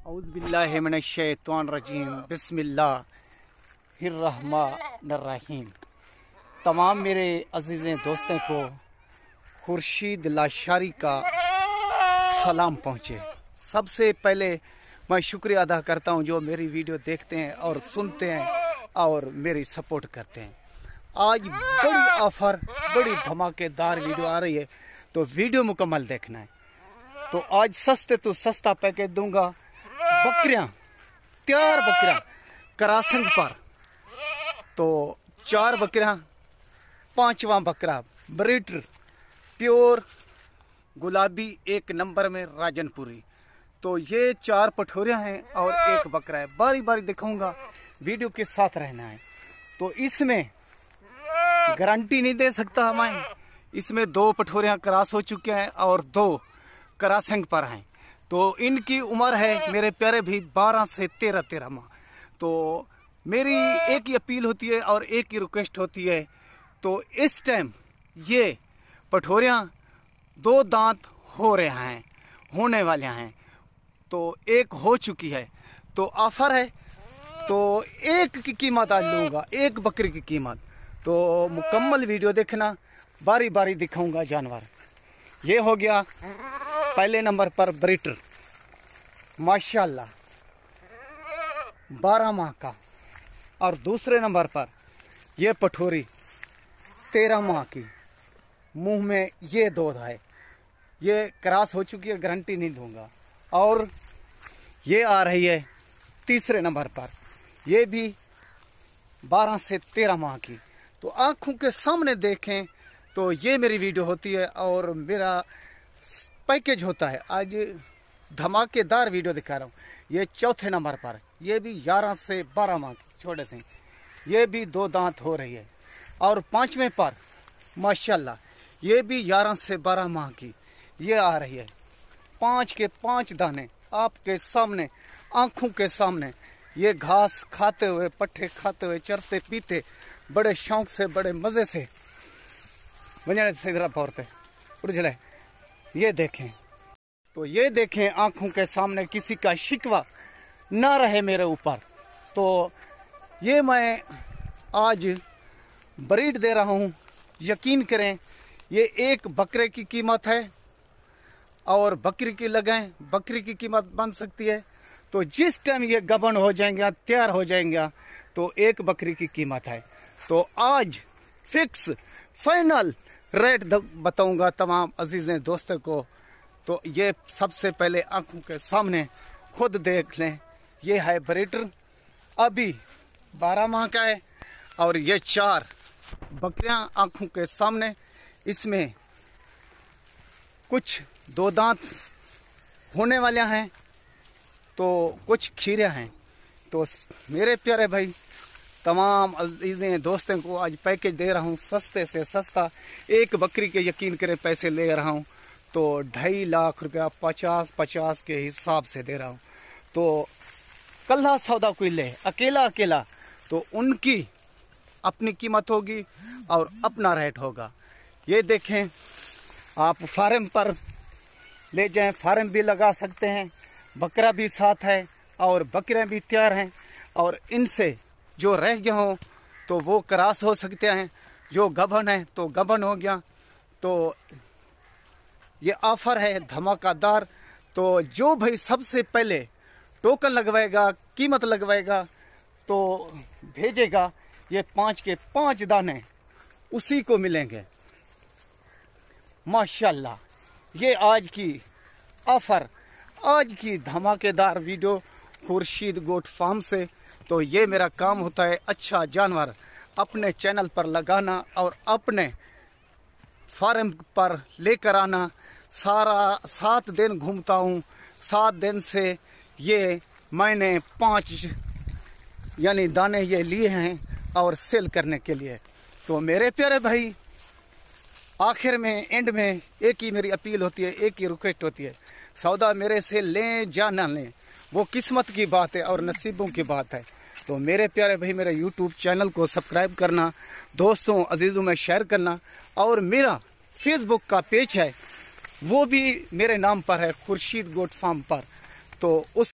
औज़ुबिल्लाहिमिनश्शैतानिर्रजीम बिस्मिल्लाहिर्रहमानिर्रहीम। तमाम मेरे अजीज़ें दोस्तों को खुर्शीद लाशारी का सलाम पहुँचे। सबसे पहले मैं शुक्रिया अदा करता हूँ जो मेरी वीडियो देखते हैं और सुनते हैं और मेरी सपोर्ट करते हैं। आज बड़ी ऑफर, बड़ी धमाकेदार वीडियो आ रही है, तो वीडियो मुकम्मल देखना है। तो आज सस्ते तो सस्ता पैकेज दूंगा। बकरियां, तैयार बकरियां करासंग पर, तो 4 बकरियां, 5वां बकरा ब्रीडर प्योर गुलाबी 1 नंबर में राजनपुरी। तो ये 4 पठोरियां हैं और 1 बकरा है। बारी बारी दिखाऊंगा, वीडियो के साथ रहना है। तो इसमें गारंटी नहीं दे सकता मैं। इसमें 2 पठोरियां क्रॉस हो चुके हैं और 2 करासंग पर हैं। तो इनकी उम्र है मेरे प्यारे भी 12 से 13 माह। तो मेरी एक ही अपील होती है और एक ही रिक्वेस्ट होती है। तो इस टाइम ये पठोरियां 2 दांत हो रहे हैं, होने वाले हैं। तो 1 हो चुकी है। तो ऑफर है, तो 1 की कीमत आज लूँगा, 1 बकरी की कीमत। तो मुकम्मल वीडियो देखना, बारी बारी दिखाऊंगा जानवर। ये हो गया पहले नंबर पर ब्रीडर, माशाल्लाह 12 माह का। और दूसरे नंबर पर यह पठोरी 13 माह की, मुंह में ये दूध है। ये क्रॉस हो चुकी है, गारंटी नहीं दूंगा। और ये आ रही है तीसरे नंबर पर, ये भी 12 से 13 माह की। तो आंखों के सामने देखें तो ये मेरी वीडियो होती है और मेरा पैकेज होता है। आज धमाकेदार वीडियो दिखा रहा हूँ। ये चौथे नंबर पर, ये भी 11 से 12 माह की छोटे से, ये भी 2 दांत हो रही है। और 5वें पर माशाल्लाह ये भी 11 से 12 माह की, ये आ रही है। 5 के 5 दाने आपके सामने, आंखों के सामने। ये घास खाते हुए, पट्टे खाते हुए, चरते पीते बड़े शौक से, बड़े मजे से वजह से इधर पौरते उड़झले। ये देखें, तो ये देखें आंखों के सामने, किसी का शिकवा ना रहे मेरे ऊपर। तो ये मैं आज ब्रीड दे रहा हूँ। यकीन करें, ये 1 बकरे की कीमत है और बकरी की लगाएं, बकरी की कीमत बन सकती है। तो जिस टाइम ये गबन हो जाएंगे, तैयार हो जाएंगे, तो 1 बकरी की कीमत है। तो आज फिक्स फाइनल रेट बताऊंगा तमाम अजीज़ें दोस्तों को। तो ये सबसे पहले आंखों के सामने खुद देख लें। ये है ब्रीडर, अभी 12 माह का है। और ये 4 बकरियां आंखों के सामने, इसमें कुछ 2 दांत होने वाले हैं, तो कुछ खीरे हैं। तो मेरे प्यारे भाई, तमाम अजीज़ें दोस्तों को आज पैकेज दे रहा हूँ सस्ते से सस्ता। 1 बकरी के यकीन करें पैसे ले रहा हूँ, तो 2.5 लाख रुपया 50-50 के हिसाब से दे रहा हूँ। तो कल्ला सौदा कोई ले अकेला, तो उनकी अपनी कीमत होगी और अपना रेट होगा। ये देखें, आप फार्म पर ले जाएं, फार्म भी लगा सकते हैं। बकरा भी साथ है और बकरियां भी तैयार हैं। और इनसे जो रह गए हों तो वो क्रॉस हो सकते हैं, जो गबन है तो गबन हो गया। तो ये ऑफर है धमाकेदार। तो जो भाई सबसे पहले टोकन लगवाएगा, कीमत लगवाएगा, तो भेजेगा, ये 5 के 5 दाने उसी को मिलेंगे। माशाल्लाह, ये आज की ऑफर, आज की धमाकेदार वीडियो खुर्शीद गोट फार्म से। तो ये मेरा काम होता है अच्छा जानवर अपने चैनल पर लगाना और अपने फार्म पर लेकर आना। सारा 7 दिन घूमता हूँ। 7 दिन से ये मैंने 5 यानी दाने ये लिए हैं और सेल करने के लिए। तो मेरे प्यारे भाई, आखिर में, एंड में एक ही मेरी अपील होती है, एक ही रिक्वेस्ट होती है। सौदा मेरे से लें या ना लें, वो किस्मत की बात है और नसीबों की बात है। तो मेरे प्यारे भाई, मेरे YouTube चैनल को सब्सक्राइब करना, दोस्तों अजीजों में शेयर करना। और मेरा फेसबुक का पेज है, वो भी मेरे नाम पर है, खुर्शीद गोट फार्म पर। तो उस